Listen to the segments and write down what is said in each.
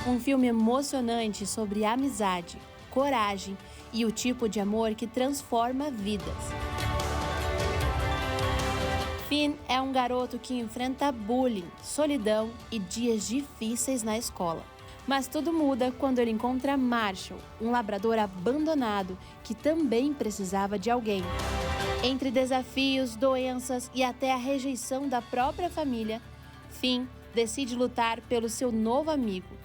Um filme emocionante sobre amizade, coragem e o tipo de amor que transforma vidas. Finn é um garoto que enfrenta bullying, solidão e dias difíceis na escola. Mas tudo muda quando ele encontra Marshall, um labrador abandonado que também precisava de alguém. Entre desafios, doenças e até a rejeição da própria família, Finn decide lutar pelo seu novo amigo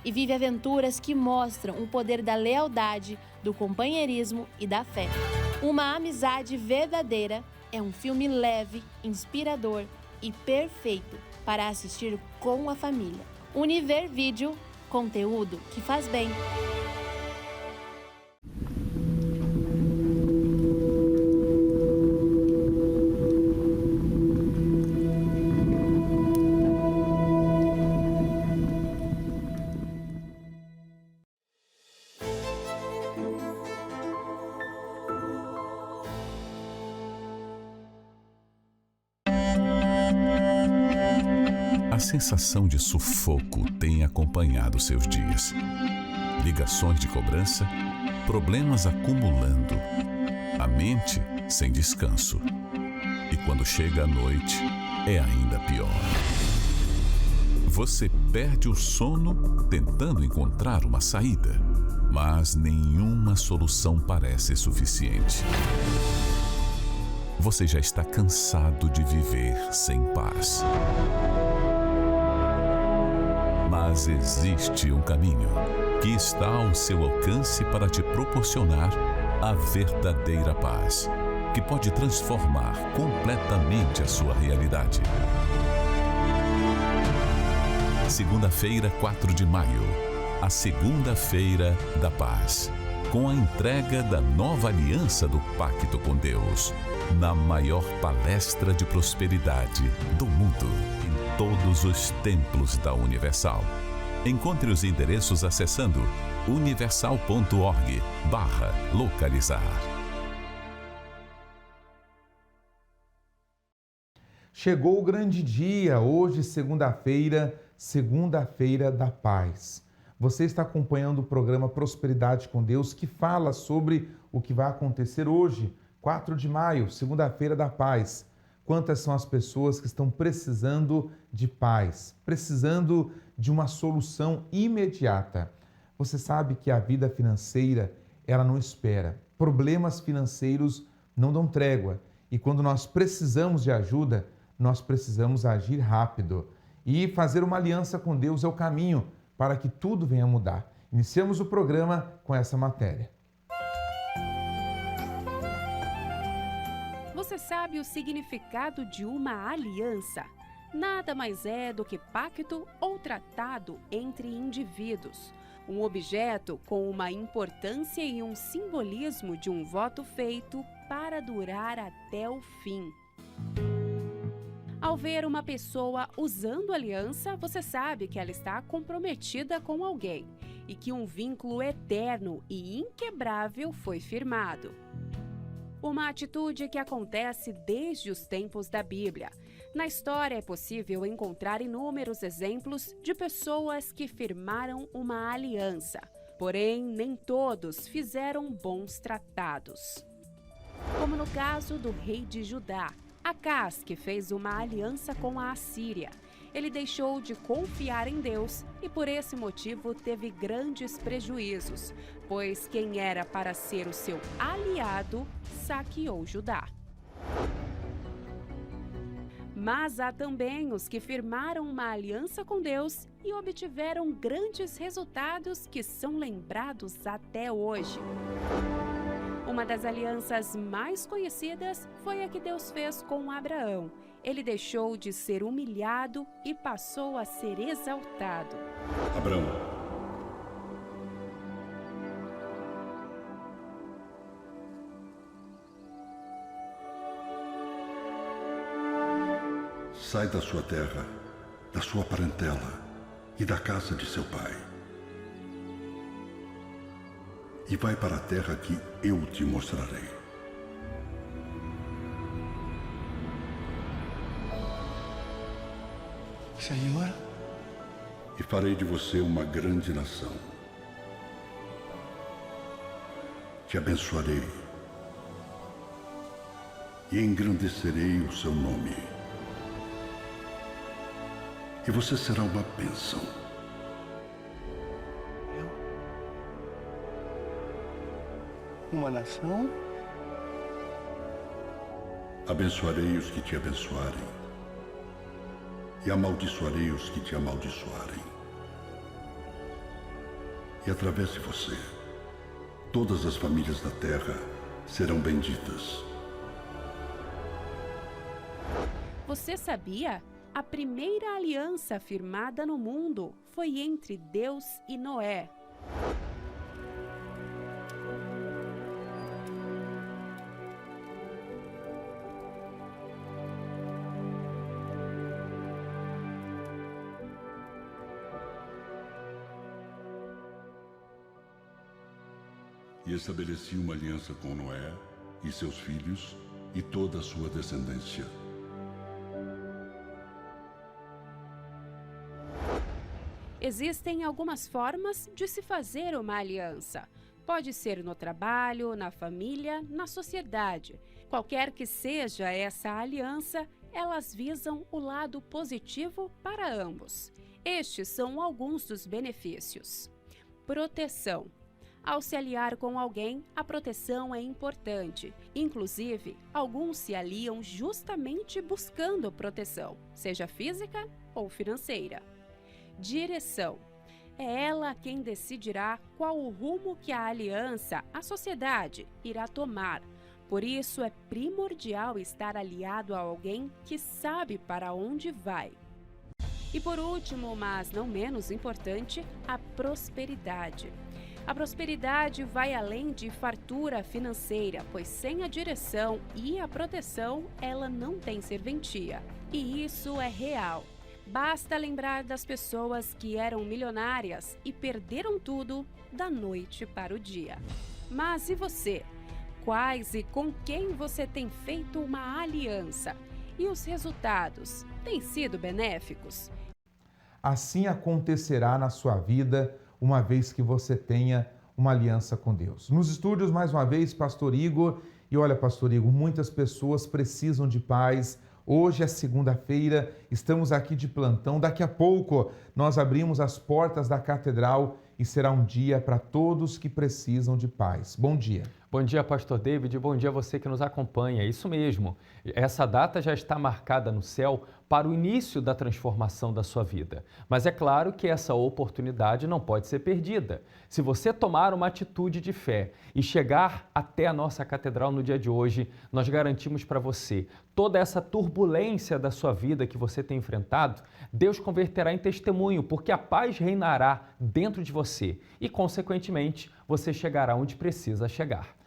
e vive aventuras que mostram o poder da lealdade, do companheirismo e da fé. Uma amizade verdadeira é um filme leve, inspirador e perfeito para assistir com a família. Univer Vídeo, conteúdo que faz bem. A sensação de sufoco tem acompanhado seus dias. Ligações de cobrança, problemas acumulando, a mente sem descanso. E quando chega a noite, é ainda pior. Você perde o sono tentando encontrar uma saída, mas nenhuma solução parece suficiente. Você já está cansado de viver sem paz. Mas existe um caminho que está ao seu alcance para te proporcionar a verdadeira paz, que pode transformar completamente a sua realidade. Segunda-feira, 4 de maio, a Segunda-feira da Paz, com a entrega da nova aliança do Pacto com Deus, na maior palestra de prosperidade do mundo, em todos os templos da Universal. Encontre os endereços acessando universal.org/localizar. Chegou o grande dia, hoje, segunda-feira, Segunda-feira da Paz. Você está acompanhando o programa Prosperidade com Deus, que fala sobre o que vai acontecer hoje, 4 de maio, Segunda-feira da Paz. Quantas são as pessoas que estão precisando de paz, precisando de uma solução imediata? Você sabe que a vida financeira, ela não espera. Problemas financeiros não dão trégua. E quando nós precisamos de ajuda, nós precisamos agir rápido. E fazer uma aliança com Deus é o caminho para que tudo venha a mudar. Iniciamos o programa com essa matéria. Você sabe o significado de uma aliança? Nada mais é do que pacto ou tratado entre indivíduos. Um objeto com uma importância e um simbolismo de um voto feito para durar até o fim. Ao ver uma pessoa usando aliança, você sabe que ela está comprometida com alguém e que um vínculo eterno e inquebrável foi firmado. Uma atitude que acontece desde os tempos da Bíblia. Na história é possível encontrar inúmeros exemplos de pessoas que firmaram uma aliança, porém nem todos fizeram bons tratados. Como no caso do rei de Judá, Acás, que fez uma aliança com a Assíria. Ele deixou de confiar em Deus e por esse motivo teve grandes prejuízos, pois quem era para ser o seu aliado saqueou Judá. Mas há também os que firmaram uma aliança com Deus e obtiveram grandes resultados que são lembrados até hoje. Uma das alianças mais conhecidas foi a que Deus fez com Abraão. Ele deixou de ser humilhado e passou a ser exaltado. Abraão, sai da sua terra, da sua parentela e da casa de seu pai. E vai para a terra que eu te mostrarei. Senhor, e farei de você uma grande nação. Te abençoarei e engrandecerei o seu nome. E você será uma bênção. Uma nação? Abençoarei os que te abençoarem e amaldiçoarei os que te amaldiçoarem. E através de você, todas as famílias da terra serão benditas. Você sabia? A primeira aliança firmada no mundo foi entre Deus e Noé. E estabeleci uma aliança com Noé e seus filhos e toda a sua descendência. Existem algumas formas de se fazer uma aliança. Pode ser no trabalho, na família, na sociedade. Qualquer que seja essa aliança, elas visam o lado positivo para ambos. Estes são alguns dos benefícios. Proteção. Ao se aliar com alguém, a proteção é importante. Inclusive, alguns se aliam justamente buscando proteção, seja física ou financeira. Direção. É ela quem decidirá qual o rumo que a aliança, a sociedade, irá tomar. Por isso, é primordial estar aliado a alguém que sabe para onde vai. E por último, mas não menos importante, a prosperidade. A prosperidade vai além de fartura financeira, pois sem a direção e a proteção, ela não tem serventia. E isso é real. Basta lembrar das pessoas que eram milionárias e perderam tudo da noite para o dia. Mas e você? Quais e com quem você tem feito uma aliança? E os resultados têm sido benéficos? Assim acontecerá na sua vida, uma vez que você tenha uma aliança com Deus. Nos estúdios, mais uma vez, Pastor Igor. E olha, Pastor Igor, muitas pessoas precisam de paz. Hoje é segunda-feira, estamos aqui de plantão. Daqui a pouco nós abrimos as portas da catedral e será um dia para todos que precisam de paz. Bom dia. Bom dia, Pastor David. Bom dia a você que nos acompanha. Isso mesmo. Essa data já está marcada no céu para o início da transformação da sua vida. Mas é claro que essa oportunidade não pode ser perdida. Se você tomar uma atitude de fé e chegar até a nossa catedral no dia de hoje, nós garantimos para você toda essa turbulência da sua vida que você tem enfrentado, Deus converterá em testemunho, porque a paz reinará dentro de você e, consequentemente, você chegará onde precisa chegar.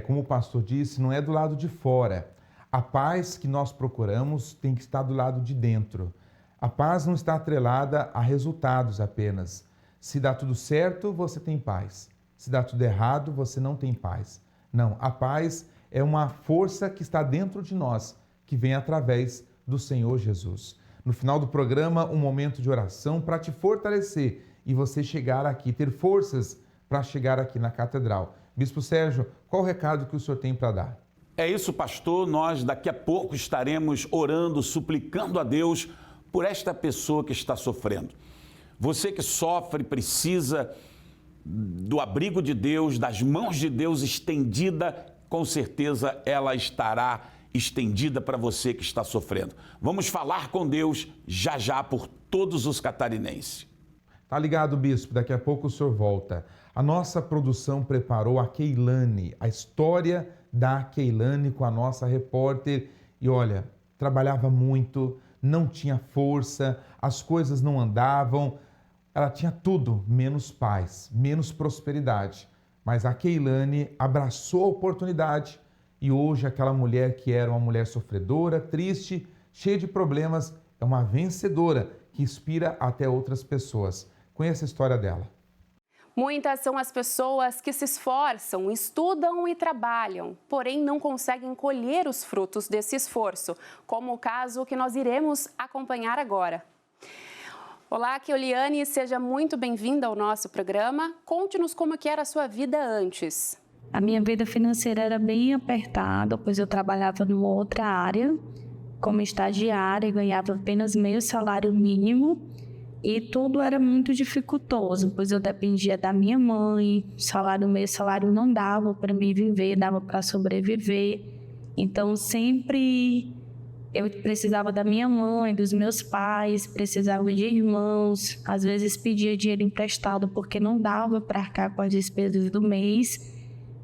Como o pastor disse, não é do lado de fora. A paz que nós procuramos tem que estar do lado de dentro. A paz não está atrelada a resultados apenas. Se dá tudo certo, você tem paz. Se dá tudo errado, você não tem paz. Não, a paz é uma força que está dentro de nós, que vem através do Senhor Jesus. No final do programa, um momento de oração para te fortalecer e você chegar aqui, ter forças para chegar aqui na catedral. Bispo Sérgio, qual o recado que o senhor tem para dar? É isso, pastor. Nós daqui a pouco estaremos orando, suplicando a Deus por esta pessoa que está sofrendo. Você que sofre precisa do abrigo de Deus, das mãos de Deus estendida, com certeza ela estará estendida para você que está sofrendo. Vamos falar com Deus já já por todos os catarinenses. Tá ligado, bispo? Daqui a pouco o senhor volta. A nossa produção preparou a Keilane, a história da Keilane com a nossa repórter. E olha, trabalhava muito, não tinha força, as coisas não andavam. Ela tinha tudo, menos paz, menos prosperidade. Mas a Keilane abraçou a oportunidade e hoje aquela mulher que era uma mulher sofredora, triste, cheia de problemas, é uma vencedora que inspira até outras pessoas. Conheça a história dela. Muitas são as pessoas que se esforçam, estudam e trabalham, porém não conseguem colher os frutos desse esforço, como o caso que nós iremos acompanhar agora. Olá, aqui é Oliane, seja muito bem-vinda ao nosso programa. Conte-nos como que era a sua vida antes. A minha vida financeira era bem apertada, pois eu trabalhava numa outra área, como estagiária, e ganhava apenas meio salário mínimo. E tudo era muito dificultoso, pois eu dependia da minha mãe, meio salário não dava para me viver, dava para sobreviver. Então, sempre eu precisava da minha mãe, dos meus pais, precisava de irmãos, às vezes pedia dinheiro emprestado porque não dava para arcar com as despesas do mês.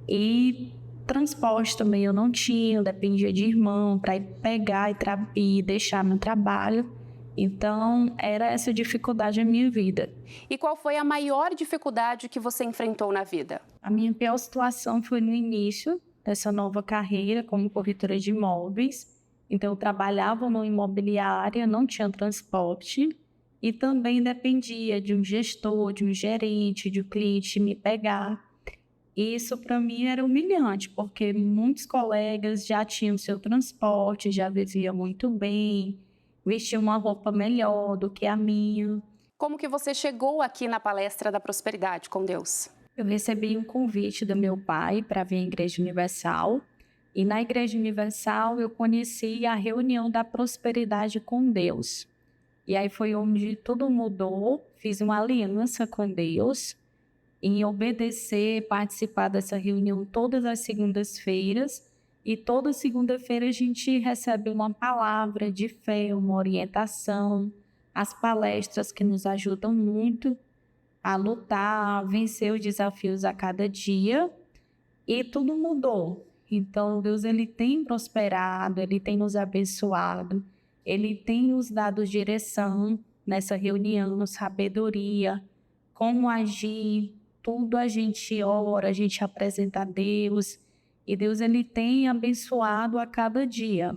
E transporte também eu não tinha, eu dependia de irmão para ir pegar e deixar meu trabalho. Então, era essa dificuldade na minha vida. E qual foi a maior dificuldade que você enfrentou na vida? A minha pior situação foi no início dessa nova carreira como corretora de imóveis. Então, eu trabalhava numa imobiliária, não tinha transporte e também dependia de um gestor, de um gerente, de um cliente me pegar. Isso para mim era humilhante, porque muitos colegas já tinham seu transporte, já viviam muito bem, vestiam uma roupa melhor do que a minha. Como que você chegou aqui na palestra da Prosperidade com Deus? Eu recebi um convite do meu pai para vir à Igreja Universal. E na Igreja Universal eu conheci a reunião da Prosperidade com Deus. E aí foi onde tudo mudou, fiz uma aliança com Deus, em obedecer, participar dessa reunião todas as segundas-feiras. E toda segunda-feira a gente recebe uma palavra de fé, uma orientação, as palestras que nos ajudam muito a lutar, a vencer os desafios a cada dia. E tudo mudou. Então, Deus ele tem prosperado, Ele tem nos abençoado, Ele tem nos dado direção nessa reunião, sabedoria, como agir, tudo a gente ora, a gente apresenta a Deus, e Deus ele tem abençoado a cada dia.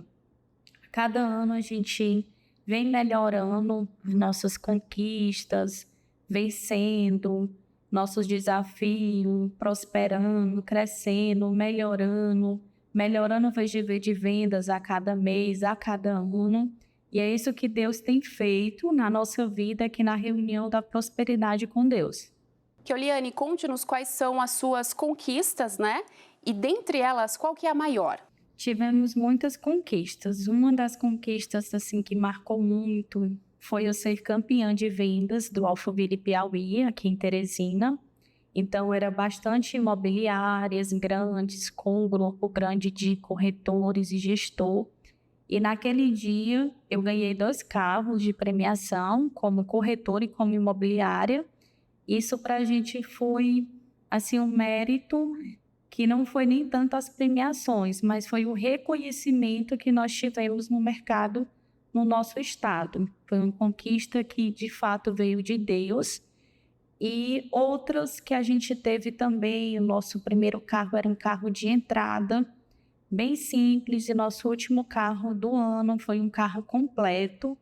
A cada ano a gente vem melhorando nossas conquistas, vencendo nossos desafios, prosperando, crescendo, melhorando o VGV de vendas a cada mês, a cada ano. E é isso que Deus tem feito na nossa vida aqui na reunião da Prosperidade com Deus. Oliane, conte-nos quais são as suas conquistas, né? E dentre elas, qual que é a maior? Tivemos muitas conquistas. Uma das conquistas assim, que marcou muito foi eu ser campeã de vendas do Alphaville Piauí, aqui em Teresina. Então, era bastante imobiliárias grandes, com um grupo grande de corretores e gestor. E naquele dia, eu ganhei 2 carros de premiação, como corretor e como imobiliária. Isso para a gente foi assim, um mérito que não foi nem tanto as premiações, mas foi o reconhecimento que nós tivemos no mercado no nosso estado. Foi uma conquista que, de fato, veio de Deus. E outras que a gente teve também, o nosso primeiro carro era um carro de entrada, bem simples, e nosso último carro do ano foi um carro completo,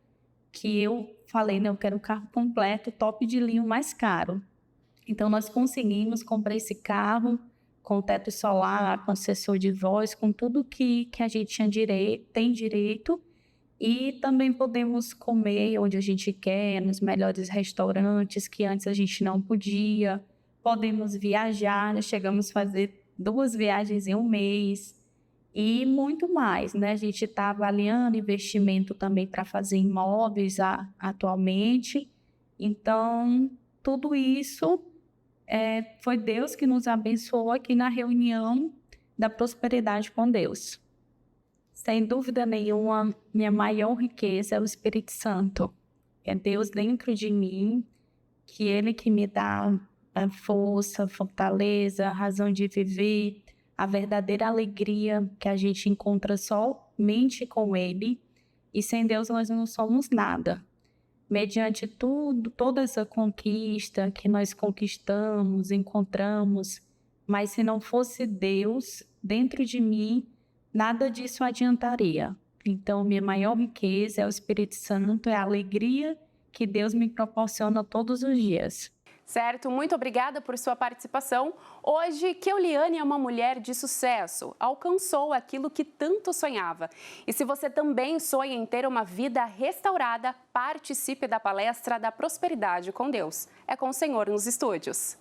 que eu falei, eu quero um carro completo, top de linha, mais caro. Então, nós conseguimos comprar esse carro com teto solar, com sensor de voz, com tudo que a gente tem direito. E também podemos comer onde a gente quer, nos melhores restaurantes que antes a gente não podia. Podemos viajar, nós chegamos a fazer 2 viagens em um mês e muito mais, né? A gente está avaliando investimento também para fazer imóveis atualmente. Então, tudo isso foi Deus que nos abençoou aqui na reunião da Prosperidade com Deus. Sem dúvida nenhuma, minha maior riqueza é o Espírito Santo. É Deus dentro de mim, que Ele que me dá a força, fortaleza, a razão de viver, a verdadeira alegria que a gente encontra somente com Ele. E sem Deus nós não somos nada. Mediante toda essa conquista que nós conquistamos, encontramos, mas se não fosse Deus dentro de mim, nada disso adiantaria. Então, minha maior riqueza é o Espírito Santo, é a alegria que Deus me proporciona todos os dias. Certo, muito obrigada por sua participação. Hoje, Keuliane é uma mulher de sucesso, alcançou aquilo que tanto sonhava. E se você também sonha em ter uma vida restaurada, participe da palestra da Prosperidade com Deus. É com o Senhor nos estúdios.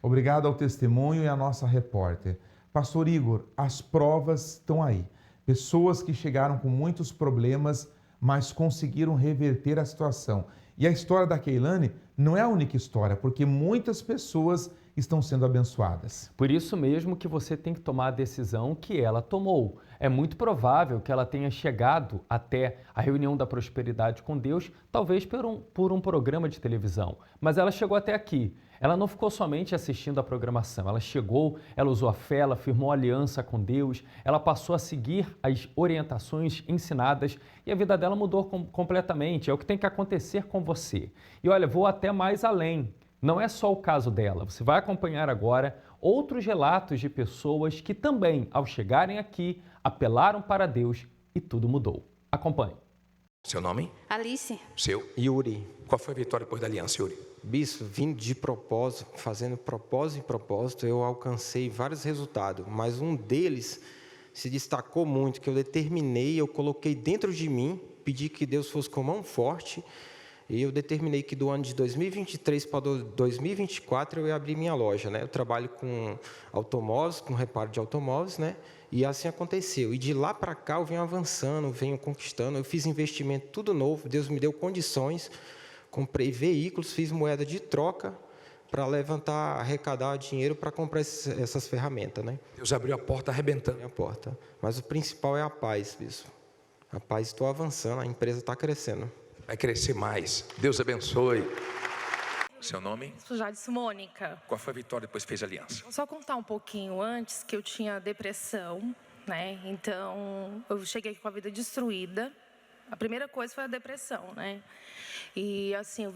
Obrigado ao testemunho e à nossa repórter. Pastor Igor, as provas estão aí. Pessoas que chegaram com muitos problemas, mas conseguiram reverter a situação. E a história da Keuliane não é a única história, porque muitas pessoas estão sendo abençoadas. Por isso mesmo que você tem que tomar a decisão que ela tomou. É muito provável que ela tenha chegado até a reunião da prosperidade com Deus, talvez por um programa de televisão, mas ela chegou até aqui. Ela não ficou somente assistindo a programação, ela chegou, ela usou a fé, ela firmou aliança com Deus, ela passou a seguir as orientações ensinadas e a vida dela mudou completamente. É o que tem que acontecer com você. E olha, vou até mais além. Não é só o caso dela, você vai acompanhar agora outros relatos de pessoas que também, ao chegarem aqui, apelaram para Deus e tudo mudou. Acompanhe. Seu nome? Alice. Seu? Yuri. Qual foi a vitória depois da aliança, Yuri? Bispo, vindo de propósito, fazendo propósito em propósito, eu alcancei vários resultados, mas um deles se destacou muito, que eu determinei, eu coloquei dentro de mim, pedi que Deus fosse com mão forte, e eu determinei que do ano de 2023 para 2024 eu ia abrir minha loja, né? Eu trabalho com automóveis, com reparo de automóveis, né? E assim aconteceu. E de lá para cá eu venho avançando, venho conquistando, eu fiz investimento tudo novo, Deus me deu condições, comprei veículos, fiz moeda de troca para levantar, arrecadar dinheiro para comprar essas ferramentas, né? Deus abriu a porta arrebentando. A porta. Mas o principal é a paz, bispo. A paz, estou avançando, a empresa está crescendo. Vai crescer mais. Deus abençoe. Seu nome? Sou Jadis Mônica. Qual foi a vitória depois que fez aliança? Vou só contar um pouquinho antes, que eu tinha depressão, né? Então, eu cheguei com a vida destruída. A primeira coisa foi a depressão, né? E assim, eu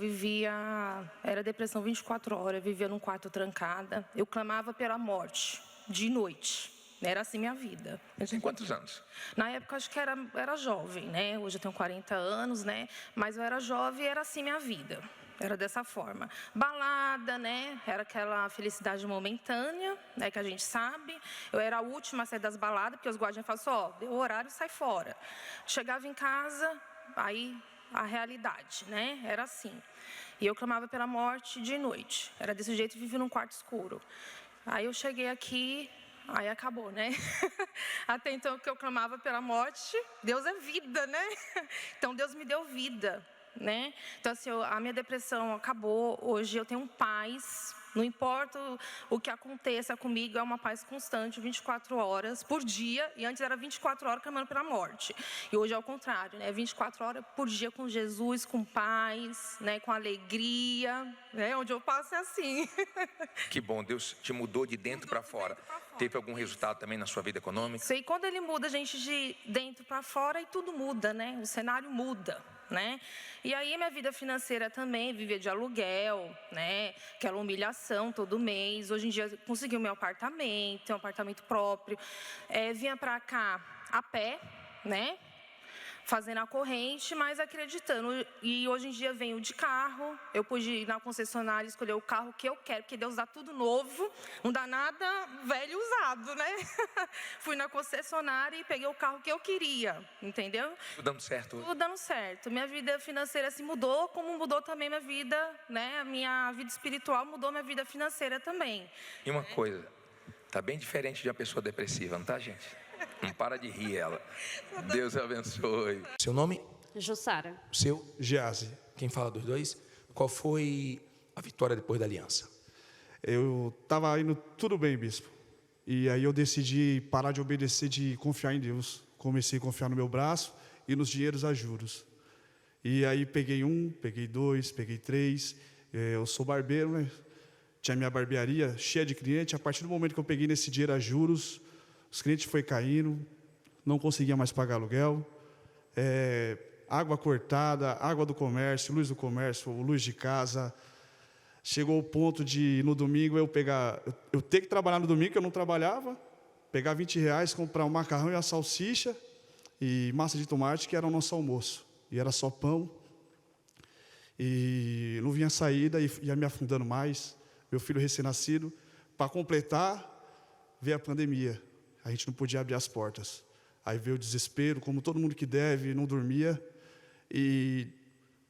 era depressão 24 horas, eu vivia num quarto trancada. Eu clamava pela morte, de noite. Era assim minha vida. Você tem quantos anos? Na época, acho que era jovem, né? Hoje eu tenho 40 anos, né? Mas eu era jovem e era assim minha vida. Era dessa forma. Balada, né? Era aquela felicidade momentânea, né? Que a gente sabe. Eu era a última a sair das baladas, porque os guardiões falam assim, deu o horário, sai fora. Chegava em casa, aí a realidade, né? Era assim. E eu clamava pela morte de noite. Era desse jeito, vivia num quarto escuro. Aí eu cheguei aqui, aí acabou, né? Até então que eu clamava pela morte, Deus é vida, né? Então Deus me deu vida, né? Então assim, a minha depressão acabou, hoje eu tenho paz, não importa o que aconteça comigo, é uma paz constante, 24 horas por dia, e antes era 24 horas clamando pela morte. E hoje é o contrário, né? 24 horas por dia com Jesus, com paz, né? Com alegria, né? Onde eu passo é assim. Que bom, Deus te mudou de dentro para fora. Teve algum resultado também na sua vida econômica? Sei, quando Ele muda a gente de dentro para fora, e tudo muda, né? O cenário muda, né? E aí minha vida financeira também, vivia de aluguel, né? Aquela humilhação todo mês. Hoje em dia consegui o meu apartamento, tenho um apartamento próprio. Vinha para cá a pé, né? Fazendo a corrente, mas acreditando. E hoje em dia venho de carro, eu pude ir na concessionária e escolher o carro que eu quero, porque Deus dá tudo novo, não dá nada velho e usado, né? Fui na concessionária e peguei o carro que eu queria, entendeu? Tudo dando certo? Tudo dando certo. Minha vida financeira se mudou, como mudou também minha vida, né? A minha vida espiritual mudou minha vida financeira também. E uma coisa, tá bem diferente de uma pessoa depressiva, não tá, gente? Não para de rir ela. Deus abençoe. Seu nome? Jussara. Seu? Gease. Quem fala dos dois? Qual foi a vitória depois da aliança? Eu estava indo tudo bem, bispo. E aí eu decidi parar de obedecer, de confiar em Deus. Comecei a confiar no meu braço e nos dinheiros a juros. E aí peguei 1, peguei 2, peguei 3. Eu sou barbeiro, né? Tinha minha barbearia cheia de cliente. A partir do momento que eu peguei nesse dinheiro a juros, os clientes foram caindo, não conseguia mais pagar aluguel, água cortada, água do comércio, luz do comércio, luz de casa. Chegou o ponto de, no domingo, eu ter que trabalhar no domingo, que eu não trabalhava, pegar R$20, comprar um macarrão e uma salsicha e massa de tomate, que era o nosso almoço. E era só pão. E não vinha saída e ia me afundando mais. Meu filho recém-nascido, para completar, veio a pandemia. A gente não podia abrir as portas. Aí veio o desespero, como todo mundo que deve, não dormia. E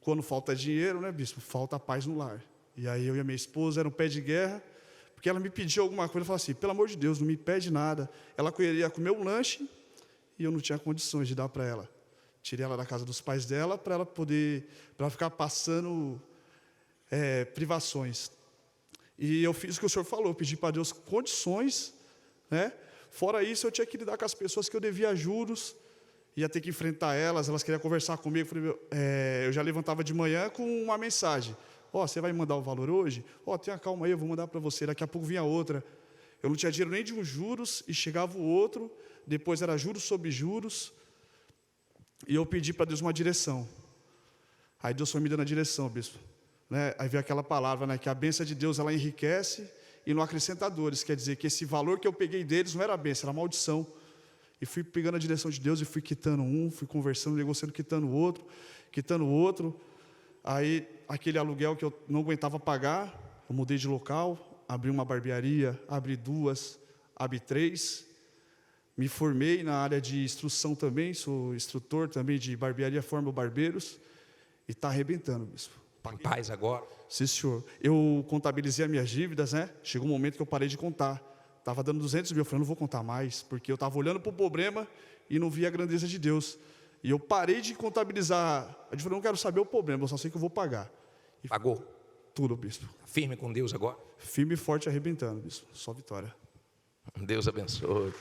quando falta dinheiro, né, bispo? Falta paz no lar. E aí eu e a minha esposa era um pé de guerra, porque ela me pediu alguma coisa, eu falava assim, pelo amor de Deus, não me pede nada. Ela queria comer um lanche e eu não tinha condições de dar para ela. Tirei ela da casa dos pais dela para ela ficar passando privações. E eu fiz o que o senhor falou, pedi para Deus condições, né? Fora isso, eu tinha que lidar com as pessoas que eu devia juros, ia ter que enfrentar elas queriam conversar comigo. Eu já levantava de manhã com uma mensagem. Você vai me mandar o valor hoje? Tenha calma aí, eu vou mandar para você. Daqui a pouco vinha outra. Eu não tinha dinheiro nem de um juros, e chegava o outro, depois era juros sobre juros, e eu pedi para Deus uma direção. Aí Deus foi me dando a direção, bispo. Né? Aí veio aquela palavra, né, que a bênção de Deus ela enriquece e não acrescenta dores. Quer dizer que esse valor que eu peguei deles não era bênção, era maldição. E fui pegando a direção de Deus e fui quitando um, fui conversando, negociando, quitando o outro. Aí, aquele aluguel que eu não aguentava pagar, eu mudei de local, abri uma barbearia, abri 2, abri 3. Me formei na área de instrução também, sou instrutor também de barbearia, formo barbeiros. E está arrebentando, bispo. Em paz agora? Sim, senhor. Eu contabilizei as minhas dívidas, né? Chegou um momento que eu parei de contar. Estava dando 200 mil, eu falei, não vou contar mais, porque eu estava olhando para o problema e não via a grandeza de Deus. E eu parei de contabilizar. Eu falei, não quero saber o problema, eu só sei que eu vou pagar. E pagou? Tudo, bispo. Firme com Deus agora? Firme e forte, arrebentando, bispo. Só vitória. Deus abençoe.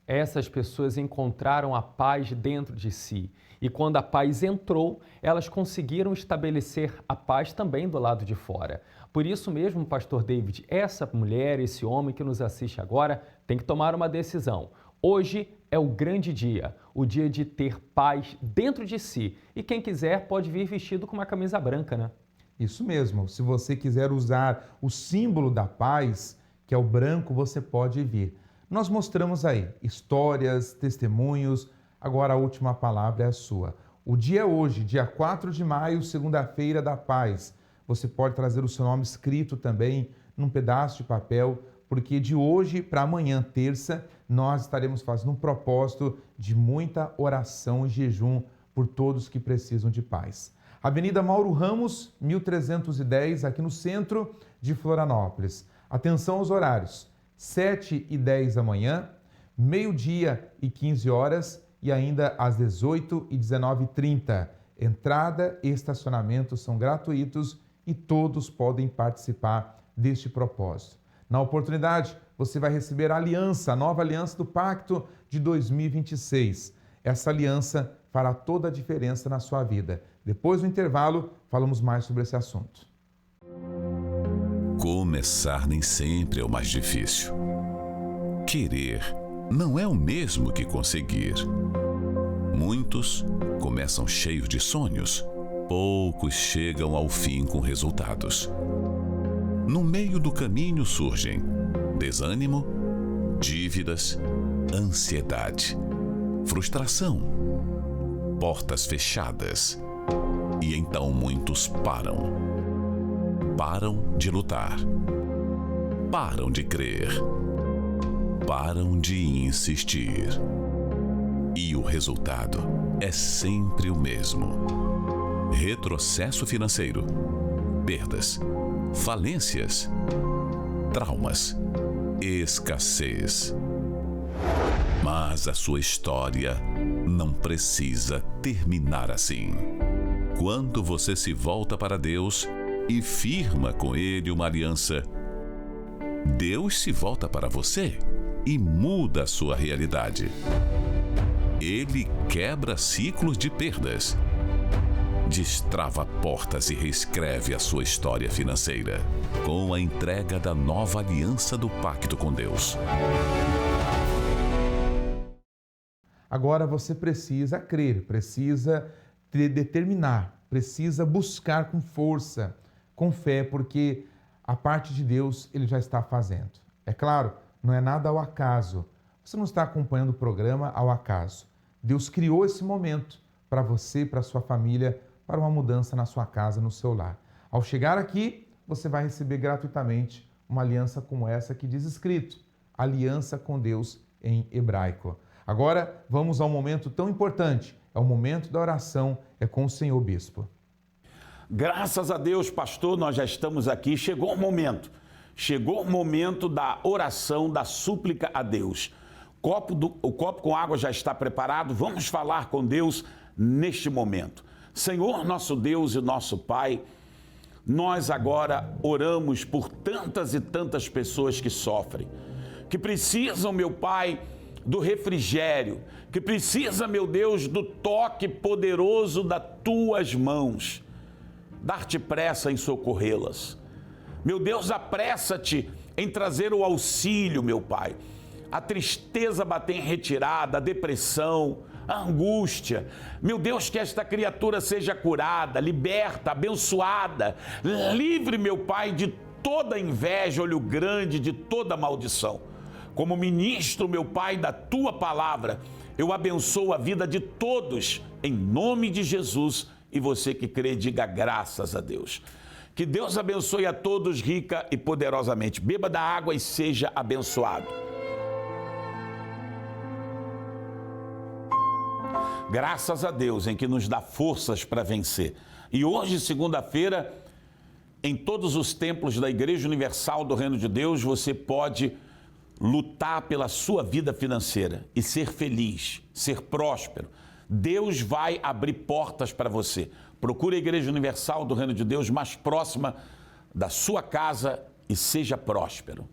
Essas pessoas encontraram a paz dentro de si. E quando a paz entrou, elas conseguiram estabelecer a paz também do lado de fora. Por isso mesmo, pastor David, essa mulher, esse homem que nos assiste agora, tem que tomar uma decisão. Hoje é o grande dia, o dia de ter paz dentro de si. E quem quiser pode vir vestido com uma camisa branca, né? Isso mesmo. Se você quiser usar o símbolo da paz, que é o branco, você pode vir. Nós mostramos aí histórias, testemunhos, agora a última palavra é a sua. O dia é hoje, dia 4 de maio, segunda-feira da paz. Você pode trazer o seu nome escrito também num pedaço de papel, porque de hoje para amanhã, terça, nós estaremos fazendo um propósito de muita oração e jejum por todos que precisam de paz. Avenida Mauro Ramos, 1310, aqui no centro de Florianópolis. Atenção aos horários. 7h10 da manhã, meio-dia e 15 horas e ainda às 18h e 19h30. Entrada e estacionamento são gratuitos e todos podem participar deste propósito. Na oportunidade, você vai receber a aliança, a nova aliança do Pacto de 2026. Essa aliança fará toda a diferença na sua vida. Depois do intervalo, falamos mais sobre esse assunto. Começar nem sempre é o mais difícil. Querer não é o mesmo que conseguir. Muitos começam cheios de sonhos, poucos chegam ao fim com resultados. No meio do caminho surgem desânimo, dívidas, ansiedade, frustração, portas fechadas. E então muitos param. Param de lutar, param de crer, param de insistir. E o resultado é sempre o mesmo: retrocesso financeiro, perdas, falências, traumas, escassez. Mas a sua história não precisa terminar assim. Quando você se volta para Deus e firma com Ele uma aliança, Deus se volta para você e muda a sua realidade. Ele quebra ciclos de perdas, destrava portas e reescreve a sua história financeira com a entrega da nova aliança do Pacto com Deus. Agora você precisa crer, precisa determinar, precisa buscar com força, com fé, porque a parte de Deus Ele já está fazendo. É claro, não é nada ao acaso. Você não está acompanhando o programa ao acaso. Deus criou esse momento para você e para sua família para uma mudança na sua casa, no seu lar. Ao chegar aqui, você vai receber gratuitamente uma aliança como essa que diz escrito, aliança com Deus em hebraico. Agora, vamos ao momento tão importante, é o momento da oração, é com o Senhor Bispo. Graças a Deus, pastor, nós já estamos aqui, chegou o momento da oração, da súplica a Deus. O copo com água já está preparado, vamos falar com Deus neste momento. Senhor, nosso Deus e nosso Pai, nós agora oramos por tantas e tantas pessoas que sofrem, que precisam, meu Pai, do refrigério, que precisa, meu Deus, do toque poderoso das tuas mãos. Dar-te pressa em socorrê-las. Meu Deus, apressa-te em trazer o auxílio, meu Pai. A tristeza bater em retirada, a depressão, a angústia. Meu Deus, que esta criatura seja curada, liberta, abençoada. Livre, meu Pai, de toda inveja, olho grande, de toda maldição. Como ministro, meu Pai, da Tua palavra, eu abençoo a vida de todos, em nome de Jesus. E você que crê, diga graças a Deus. Que Deus abençoe a todos rica e poderosamente. Beba da água e seja abençoado. Graças a Deus em que nos dá forças para vencer. E hoje, segunda-feira, em todos os templos da Igreja Universal do Reino de Deus, você pode lutar pela sua vida financeira e ser feliz, ser próspero. Deus vai abrir portas para você. Procure a Igreja Universal do Reino de Deus mais próxima da sua casa e seja próspero.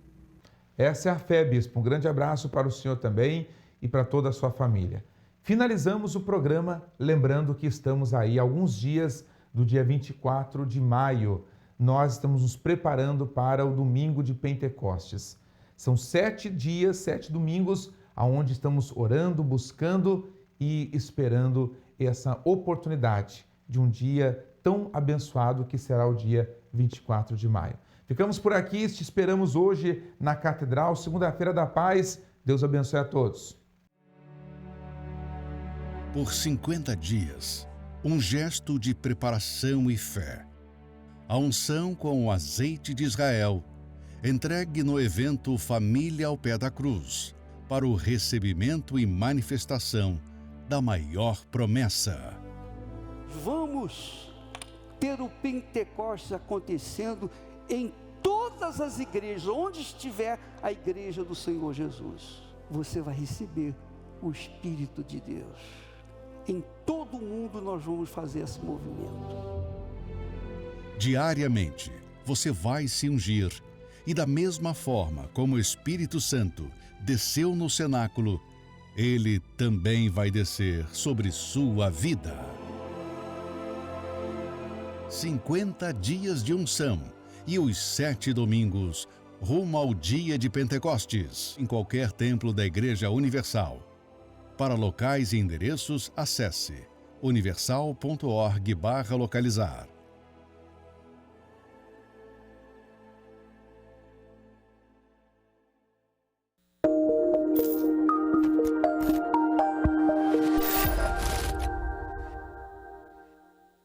Essa é a fé, Bispo. Um grande abraço para o senhor também e para toda a sua família. Finalizamos o programa lembrando que estamos aí alguns dias do dia 24 de maio. Nós estamos nos preparando para o domingo de Pentecostes. São 7 dias, 7 domingos, onde estamos orando, buscando e esperando essa oportunidade de um dia tão abençoado que será o dia 24 de maio. Ficamos por aqui, te esperamos hoje na Catedral, segunda-feira da paz. Deus abençoe a todos. Por 50 dias, um gesto de preparação e fé. A unção com o azeite de Israel, entregue no evento Família ao Pé da Cruz, para o recebimento e manifestação da maior promessa. Vamos ter o Pentecostes acontecendo em todas as igrejas, onde estiver a igreja do Senhor Jesus. Você vai receber o Espírito de Deus. Em todo o mundo nós vamos fazer esse movimento. Diariamente, você vai se ungir e da mesma forma como o Espírito Santo desceu no cenáculo, ele também vai descer sobre sua vida. 50 dias de unção e os 7 domingos, rumo ao dia de Pentecostes, em qualquer templo da Igreja Universal. Para locais e endereços, acesse universal.org/localizar.